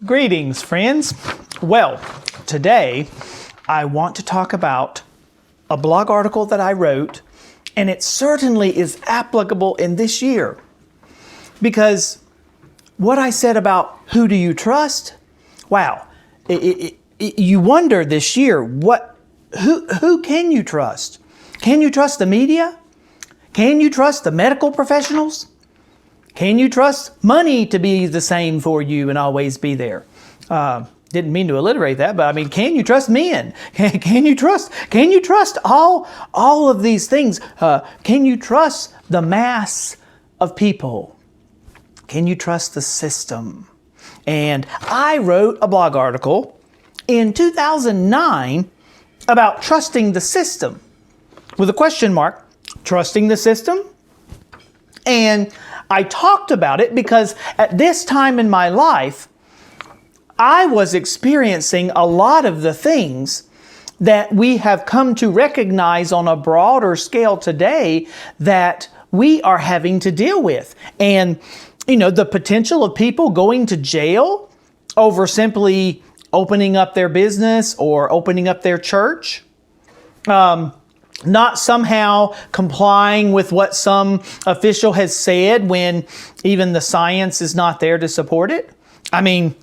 Greetings, friends. Well, today I want to talk about a blog article that I wrote, and it certainly is applicable in this year. Because what I said about who do you trust? Wow, you wonder this year, who can you trust? Can you trust the media? Can you trust the medical professionals? Can you trust money to be the same for you and always be there? Didn't mean to alliterate that, but I mean, can you trust men? Can you trust all of these things? Can you trust the mass of people? Can you trust the system? And I wrote a blog article in 2009 about trusting the system with a question mark, trusting the system. And I talked about it because at this time in my life, I was experiencing a lot of the things that we have come to recognize on a broader scale today that we are having to deal with. And, you know, the potential of people going to jail over simply opening up their business or opening up their church. Not somehow complying with what some official has said when even the science is not there to support it. I mean,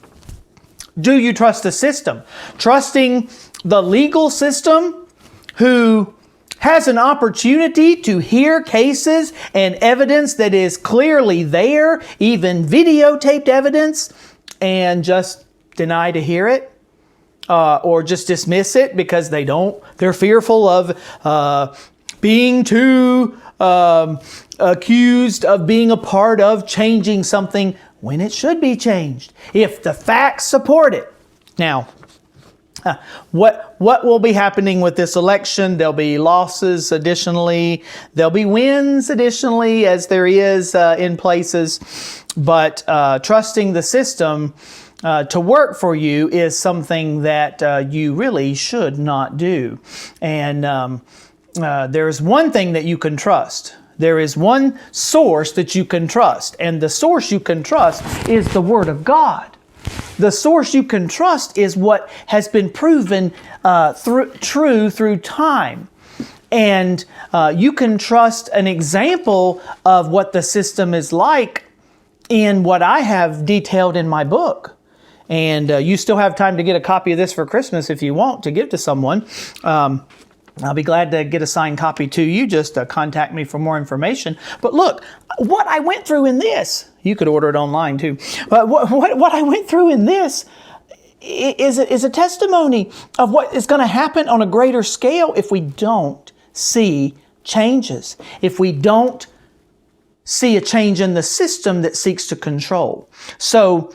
do you trust the system? Trusting the legal system who has an opportunity to hear cases and evidence that is clearly there, even videotaped evidence, and just deny to hear it? Or just dismiss it because they're fearful of being too accused of being a part of changing something when it should be changed, if the facts support it. Now, what will be happening with this election? There'll be losses additionally. There'll be wins additionally, as there is in places. But trusting the system to work for you is something that you really should not do. And there's one thing that you can trust. There is one source that you can trust. And the source you can trust is the Word of God. The source you can trust is what has been proven true through time. And you can trust an example of what the system is like in what I have detailed in my book. And you still have time to get a copy of this for Christmas if you want to give to someone. I'll be glad to get a signed copy to you. Just contact me for more information. But look, what I went through in this, you could order it online too. But what I went through in this is a testimony of what is going to happen on a greater scale if we don't see changes. If we don't see a change in the system that seeks to control. So,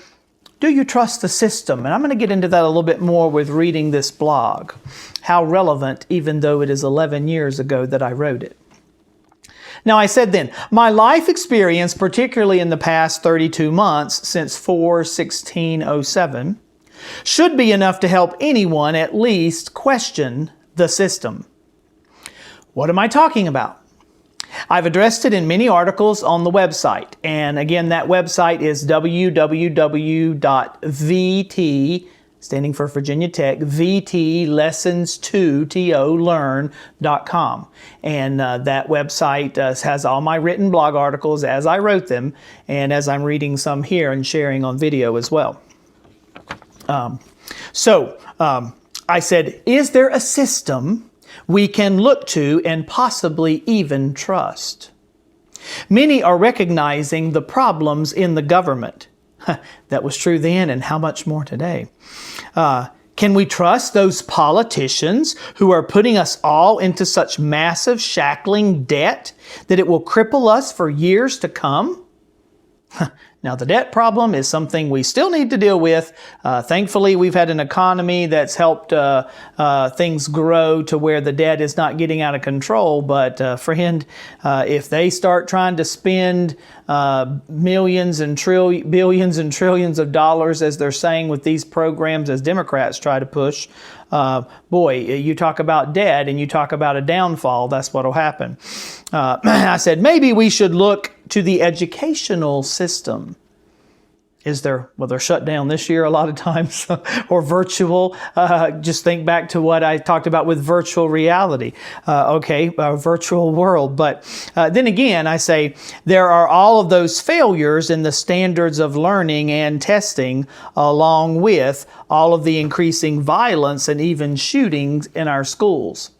do you trust the system? And I'm going to get into that a little bit more with reading this blog. How relevant, even though it is 11 years ago that I wrote it. Now, I said then, my life experience, particularly in the past 32 months since 4/16/07, should be enough to help anyone at least question the system. What am I talking about? I've addressed it in many articles on the website. And again, that website is www.vt, standing for Virginia Tech, VT lessons2learn.com. And that website has all my written blog articles as I wrote them, and as I'm reading some here and sharing on video as well. I said, is there a system we can look to and possibly even trust? Many are recognizing the problems in the government. That was true then, and how much more today? Can we trust those politicians who are putting us all into such massive shackling debt that it will cripple us for years to come? Now, the debt problem is something we still need to deal with. Thankfully, we've had an economy that's helped things grow to where the debt is not getting out of control. But friend, if they start trying to spend billions and trillions of dollars, as they're saying with these programs, as Democrats try to push, boy, you talk about debt and you talk about a downfall, that's what'll happen. I said, maybe we should look to the educational system they're shut down this year a lot of times, or virtual. Just think back to what I talked about with virtual reality, virtual world. But then again, I say there are all of those failures in the standards of learning and testing, along with all of the increasing violence and even shootings in our schools.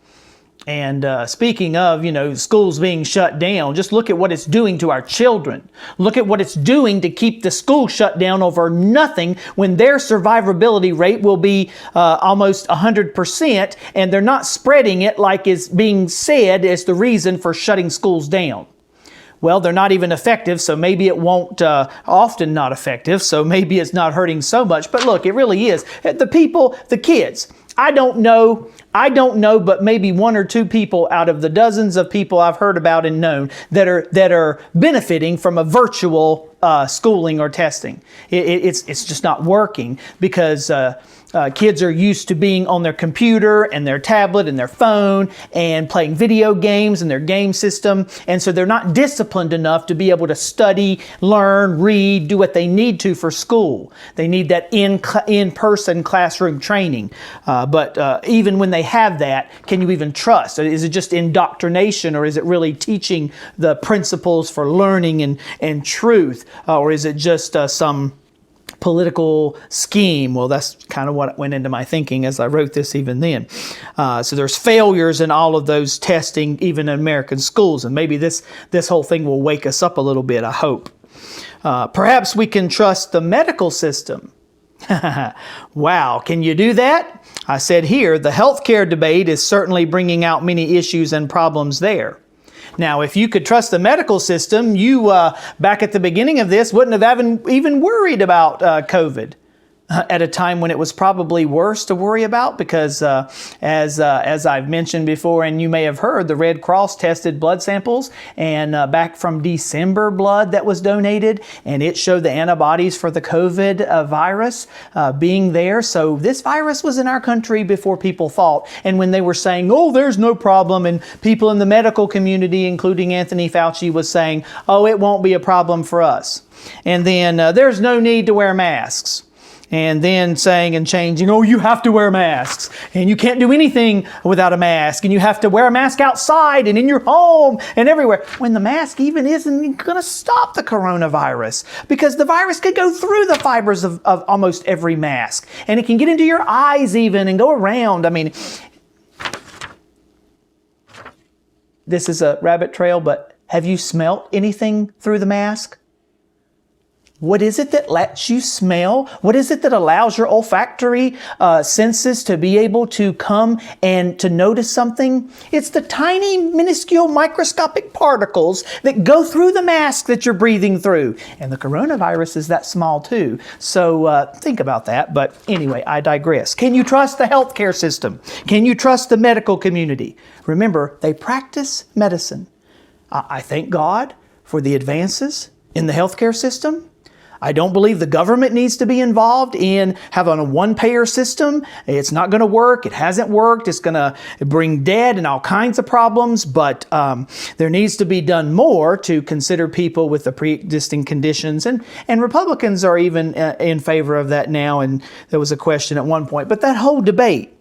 And speaking of, schools being shut down, just look at what it's doing to our children. Look at what it's doing to keep the school shut down over nothing when their survivability rate will be almost 100%, and they're not spreading it like is being said as the reason for shutting schools down. Well, they're not even effective, so maybe it won't, often not effective, so maybe it's not hurting so much. But look, it really is. The kids, I don't know, but maybe one or two people out of the dozens of people I've heard about and known that are benefiting from a virtual schooling or testing. It's just not working because kids are used to being on their computer and their tablet and their phone and playing video games in their game system. And so they're not disciplined enough to be able to study, learn, read, do what they need to for school. They need that in-person classroom training. But even when they have that, can you even trust? Is it just indoctrination, or is it really teaching the principles for learning and truth? Or is it just some political scheme? Well, that's kind of what went into my thinking as I wrote this even then. So there's failures in all of those testing, even in American schools, and maybe this whole thing will wake us up a little bit, I hope. Perhaps we can trust the medical system. Wow, can you do that? I said here, the healthcare debate is certainly bringing out many issues and problems there. Now, if you could trust the medical system, you, back at the beginning of this, wouldn't have even worried about COVID at a time when it was probably worse to worry about, because as I've mentioned before, and you may have heard, the Red Cross tested blood samples and back from December blood that was donated, and it showed the antibodies for the COVID virus being there. So this virus was in our country before people thought. And when they were saying, oh, there's no problem, and people in the medical community, including Anthony Fauci, was saying, oh, it won't be a problem for us. And then there's no need to wear masks. And then saying and changing, oh, you have to wear masks, and you can't do anything without a mask, and you have to wear a mask outside and in your home and everywhere, when the mask even isn't going to stop the coronavirus, because the virus could go through the fibers of almost every mask, and it can get into your eyes even and go around. I mean, this is a rabbit trail, but have you smelt anything through the mask? What is it that lets you smell? What is it that allows your olfactory senses to be able to come and to notice something? It's the tiny, minuscule, microscopic particles that go through the mask that you're breathing through. And the coronavirus is that small too. So think about that. But anyway, I digress. Can you trust the healthcare system? Can you trust the medical community? Remember, they practice medicine. I thank God for the advances in the healthcare system. I don't believe the government needs to be involved in having a one-payer system. It's not going to work. It hasn't worked. It's going to bring debt and all kinds of problems. But there needs to be done more to consider people with the pre-existing conditions. And Republicans are even in favor of that now. And there was a question at one point. But that whole debate,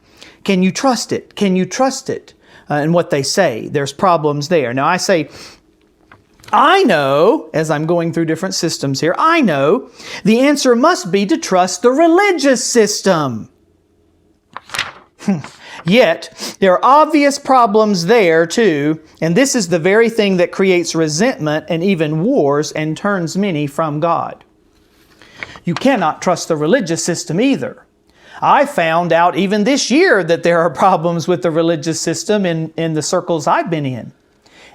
can you trust it? Can you trust it? And what they say, there's problems there. Now I say, I know, as I'm going through different systems here, I know the answer must be to trust the religious system. Yet, there are obvious problems there too, and this is the very thing that creates resentment and even wars and turns many from God. You cannot trust the religious system either. I found out even this year that there are problems with the religious system in the circles I've been in.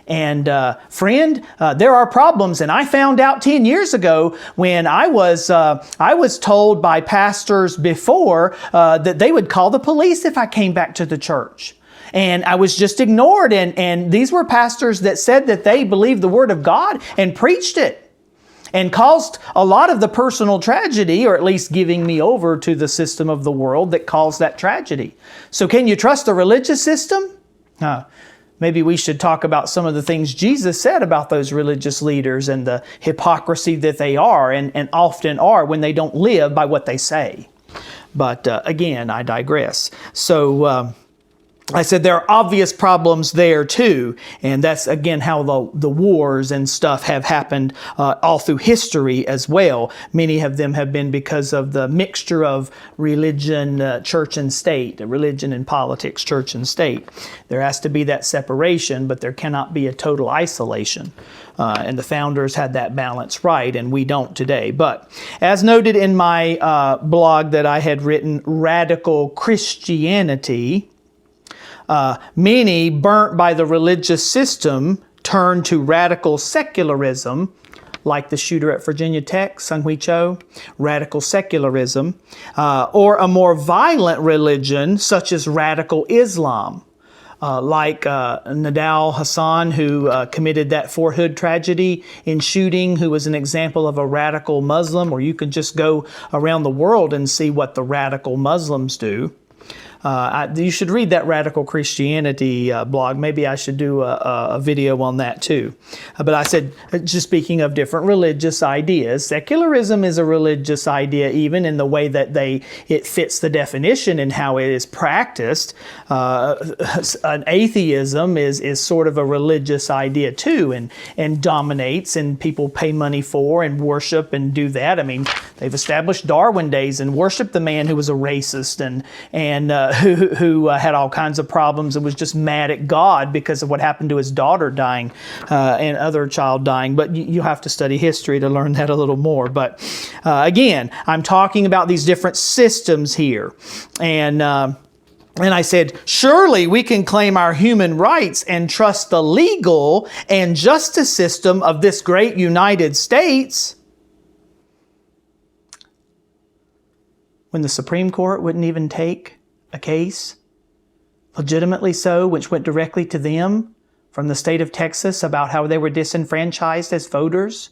And friend, there are problems. And I found out 10 years ago when I was told by pastors before that they would call the police if I came back to the church. And I was just ignored. And these were pastors that said that they believed the Word of God and preached it, and caused a lot of the personal tragedy, or at least giving me over to the system of the world that caused that tragedy. So can you trust the religious system? maybe we should talk about some of the things Jesus said about those religious leaders and the hypocrisy that they are and often are when they don't live by what they say. But again, I digress. So I said there are obvious problems there too, and that's again how the wars and stuff have happened all through history as well. Many of them have been because of the mixture of religion, church and state, religion and politics, church and state. There has to be that separation, but there cannot be a total isolation. And the founders had that balance right, and we don't today. But as noted in my blog that I had written, Radical Christianity, many, burnt by the religious system, turned to radical secularism, like the shooter at Virginia Tech, Sung-Hui Cho, radical secularism, or a more violent religion, such as radical Islam, like Nadal Hassan, who committed that Fort Hood tragedy in shooting, who was an example of a radical Muslim, or you can just go around the world and see what the radical Muslims do. You should read that Radical Christianity blog. Maybe I should do a video on that too. But I said, just speaking of different religious ideas, secularism is a religious idea even in the way that it fits the definition and how it is practiced. An atheism is sort of a religious idea too, and dominates, and people pay money for and worship and do that. I mean, they've established Darwin days and worshiped the man who was a racist and who had all kinds of problems and was just mad at God because of what happened to his daughter dying and other child dying. But you have to study history to learn that a little more. But again, I'm talking about these different systems here. And I said, surely we can claim our human rights and trust the legal and justice system of this great United States, when the Supreme Court wouldn't even take a case, legitimately so, which went directly to them from the state of Texas about how they were disenfranchised as voters.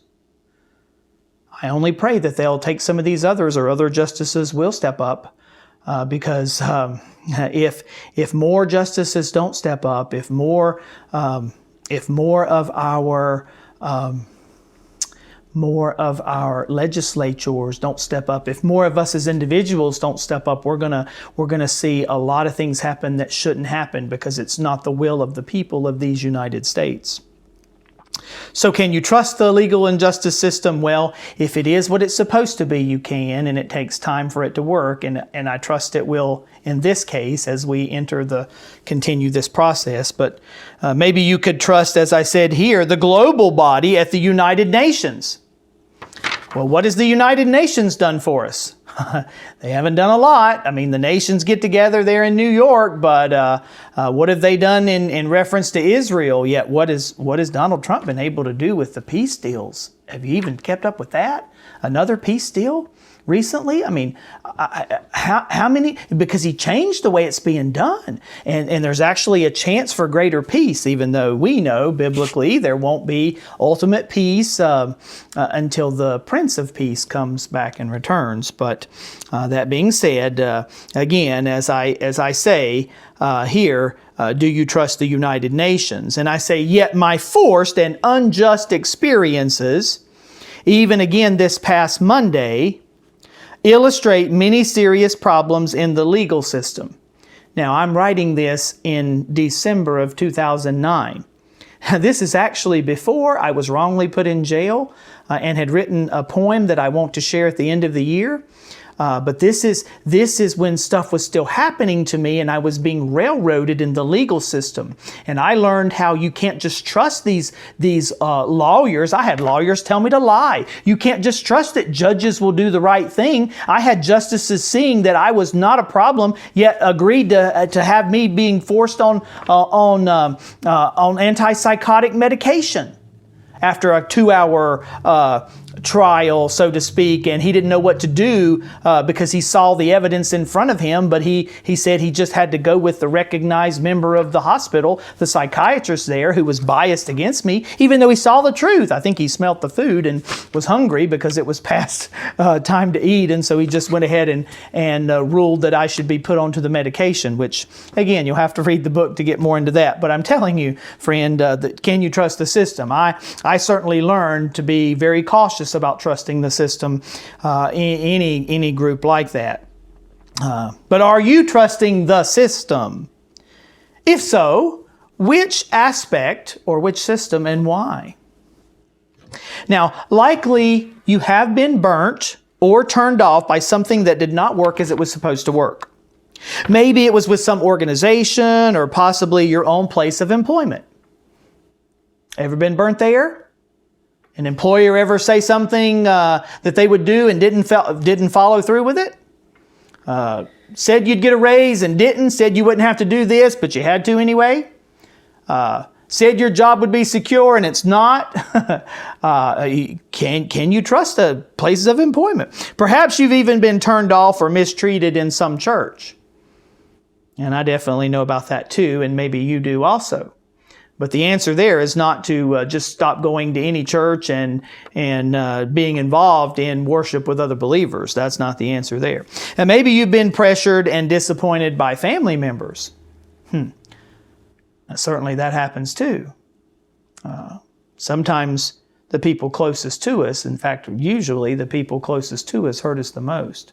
I only pray that they'll take some of these others, or other justices will step up, because if more justices don't step up, if more of our legislatures don't step up, if more of us as individuals don't step up, we're gonna see a lot of things happen that shouldn't happen, because it's not the will of the people of these United States. So can you trust the legal and justice system? Well, if it is what it's supposed to be, you can, and it takes time for it to work, and I trust it will in this case as we continue this process. But maybe you could trust, as I said here, the global body at the United Nations. Well, what has the United Nations done for us? They haven't done a lot. I mean, the nations get together there in New York, but what have they done in reference to Israel? Yet what has Donald Trump been able to do with the peace deals? Have you even kept up with that? Another peace deal recently? I mean, how many? Because he changed the way it's being done. And there's actually a chance for greater peace, even though we know biblically there won't be ultimate peace until the Prince of Peace comes back and returns. But that being said, again, as I say here, do you trust the United Nations? And I say, yet my forced and unjust experiences, even again this past Monday, illustrate many serious problems in the legal system. Now, I'm writing this in December of 2009. This is actually before I was wrongly put in jail and had written a poem that I want to share at the end of the year. But this is when stuff was still happening to me, and I was being railroaded in the legal system. And I learned how you can't just trust these lawyers. I had lawyers tell me to lie. You can't just trust that judges will do the right thing. I had justices seeing that I was not a problem, yet agreed to have me being forced on antipsychotic medication after a 2-hour trial, so to speak, and he didn't know what to do because he saw the evidence in front of him, but he said he just had to go with the recognized member of the hospital, the psychiatrist there, who was biased against me, even though he saw the truth. I think he smelt the food and was hungry because it was past time to eat, and so he just went ahead and ruled that I should be put onto the medication, which, again, you'll have to read the book to get more into that. But I'm telling you, friend, that can you trust the system? I certainly learned to be very cautious about trusting the system in any group like that. But are you trusting the system? If so, which aspect or which system and why? Now, likely you have been burnt or turned off by something that did not work as it was supposed to work. Maybe it was with some organization or possibly your own place of employment. Ever been burnt there? An employer ever say something that they would do and didn't follow through with it? Said you'd get a raise and didn't. Said you wouldn't have to do this, but you had to anyway. Said your job would be secure and it's not. Can you trust the places of employment? Perhaps you've even been turned off or mistreated in some church. And I definitely know about that too, and maybe you do also. But the answer there is not to just stop going to any church and being involved in worship with other believers. That's not the answer there. And maybe you've been pressured and disappointed by family members. Certainly that happens too. Sometimes the people closest to us, in fact, usually the people closest to us hurt us the most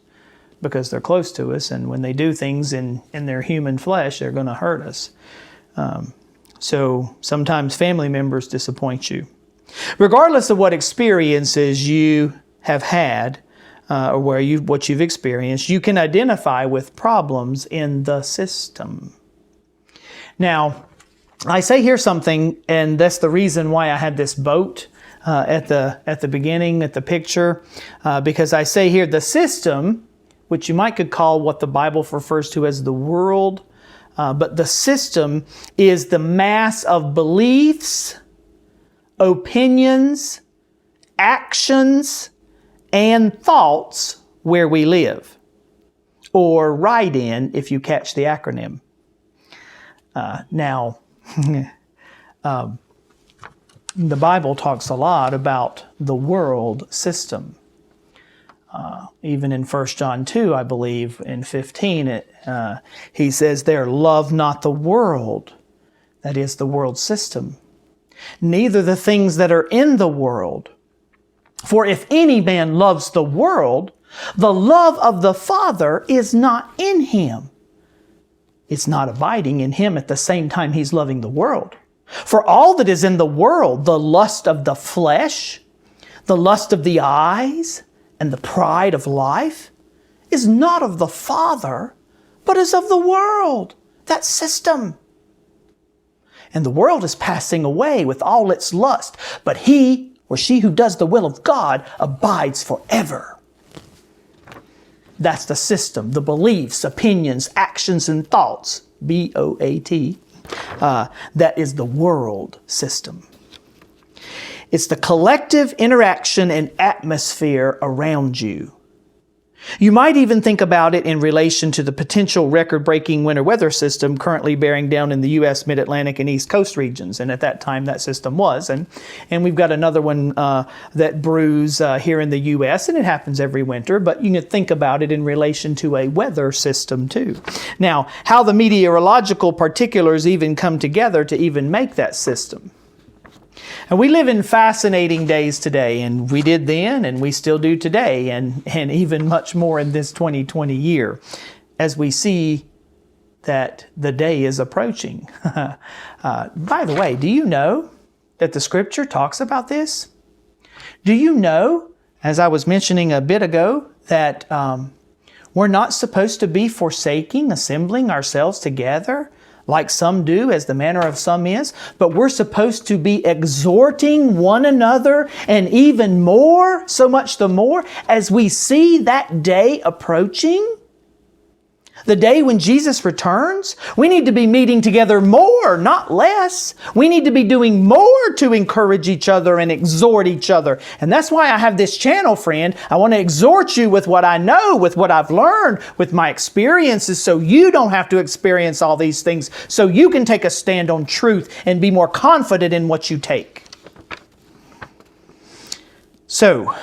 because they're close to us, and when they do things in their human flesh, they're going to hurt us. So sometimes family members disappoint you. Regardless of what experiences you have had or what you've experienced, you can identify with problems in the system. Now, I say here something, and that's the reason why I had this boat at the beginning, at the picture, because I say here the system, which you might could call what the Bible refers to as the world, but the system is the mass of beliefs, opinions, actions, and thoughts where we live, or right in if you catch the acronym. Now, the Bible talks a lot about the world system. Even in 1 John 2, I believe, in 15, he says there, love not the world, that is the world system, neither the things that are in the world. For if any man loves the world, the love of the Father is not in him. It's not abiding in him at the same time he's loving the world. For all that is in the world, the lust of the flesh, the lust of the eyes, and the pride of life, is not of the Father, but is of the world, that system. And the world is passing away with all its lust, but he or she who does the will of God abides forever. That's the system, the beliefs, opinions, actions, and thoughts, B-O-A-T, that is the world system. It's the collective interaction and atmosphere around you. You might even think about it in relation to the potential record-breaking winter weather system currently bearing down in the U.S. Mid-Atlantic and East Coast regions. And at that time, that system was. And we've got another one that brews here in the U.S., and it happens every winter. But you can think about it in relation to a weather system, too. Now, how the meteorological particulars even come together to even make that system. And we live in fascinating days today, and we did then, and we still do today, and even much more in this 2020 year, as we see that the day is approaching. By the way, do you know that the Scripture talks about this? Do you know, as I was mentioning a bit ago, that we're not supposed to be forsaking, assembling ourselves together, like some do, as the manner of some is, but we're supposed to be exhorting one another, and even more, so much the more, as we see that day approaching? The day when Jesus returns, we need to be meeting together more, not less. We need to be doing more to encourage each other and exhort each other. And that's why I have this channel, friend. I want to exhort you with what I know, with what I've learned, with my experiences, so you don't have to experience all these things, so you can take a stand on truth and be more confident in what you take. So,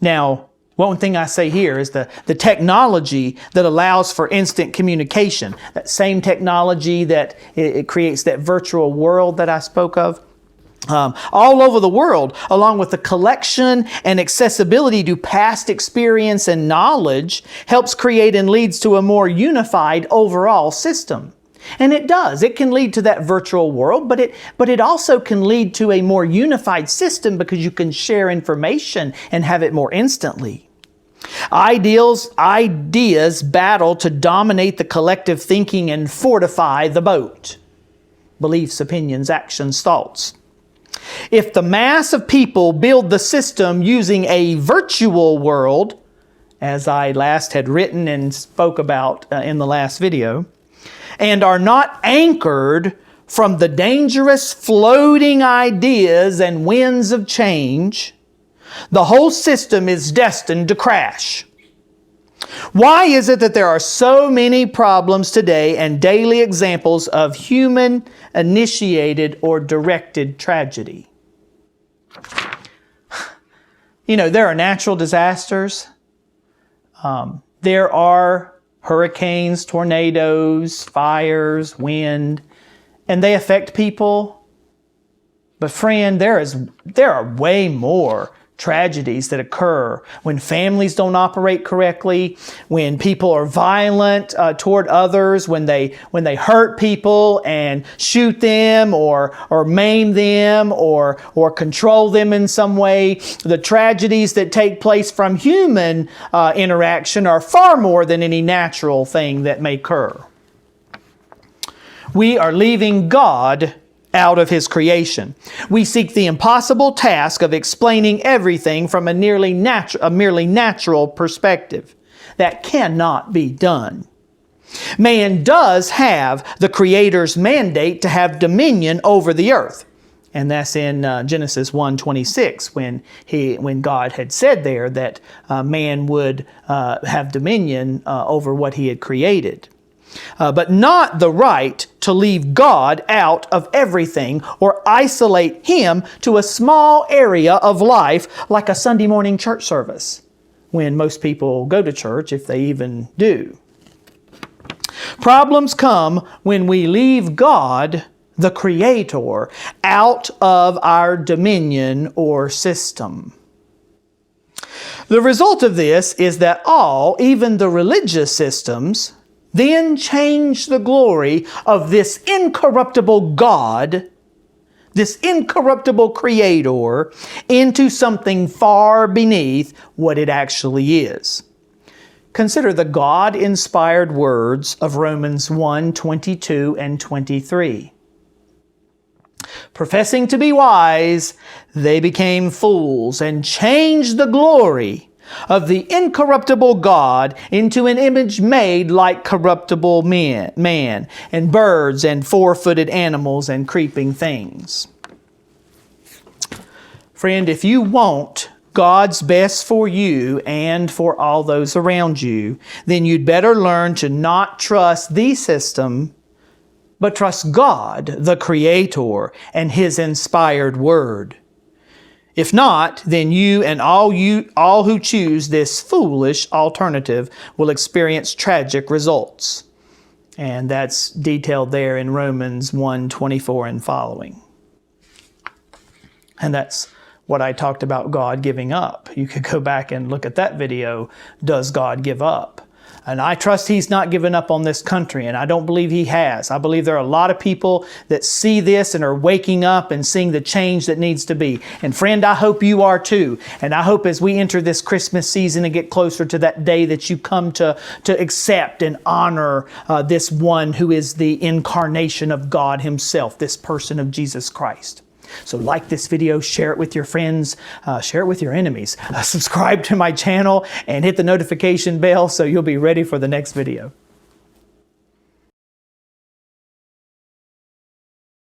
now, one thing I say here is the technology that allows for instant communication, that same technology that it creates that virtual world that I spoke of, all over the world, along with the collection and accessibility to past experience and knowledge, helps create and leads to a more unified overall system. And it does. It can lead to that virtual world, but it also can lead to a more unified system because you can share information and have it more instantly. Ideas battle to dominate the collective thinking and fortify the boat. Beliefs, opinions, actions, thoughts. If the mass of people build the system using a virtual world, as I last had written and spoke about in the last video, and are not anchored from the dangerous floating ideas and winds of change, the whole system is destined to crash. Why is it that there are so many problems today and daily examples of human-initiated or directed tragedy? You know, there are natural disasters. There are hurricanes, tornadoes, fires, wind, and they affect people. But friend, there are way more tragedies that occur when families don't operate correctly, when people are violent toward others, when they hurt people and shoot them or maim them or control them in some way. The tragedies that take place from human interaction are far more than any natural thing that may occur. We are leaving God out of His creation. We seek the impossible task of explaining everything from a merely natural perspective. That cannot be done. Man does have the Creator's mandate to have dominion over the earth. And that's in Genesis 1:26 when God had said there that man would have dominion over what He had created. But not the right to leave God out of everything or isolate Him to a small area of life like a Sunday morning church service, when most people go to church, if they even do. Problems come when we leave God, the Creator, out of our dominion or system. The result of this is that all, even the religious systems, then change the glory of this incorruptible God, this incorruptible Creator, into something far beneath what it actually is. Consider the God-inspired words of Romans 1:22 and 23. Professing to be wise, they became fools and changed the glory of the incorruptible God into an image made like corruptible man and birds and four-footed animals and creeping things. Friend, if you want God's best for you and for all those around you, then you'd better learn to not trust the system, but trust God, the Creator, and His inspired Word. If not, then you and all who choose this foolish alternative will experience tragic results. And that's detailed there in Romans 1:24 and following. And that's what I talked about God giving up. You could go back and look at that video, Does God Give Up? And I trust He's not given up on this country, and I don't believe He has. I believe there are a lot of people that see this and are waking up and seeing the change that needs to be. And friend, I hope you are too. And I hope as we enter this Christmas season and get closer to that day that you come to accept and honor this one who is the incarnation of God Himself, this person of Jesus Christ. So like this video, share it with your friends, share it with your enemies. Subscribe to my channel and hit the notification bell so you'll be ready for the next video.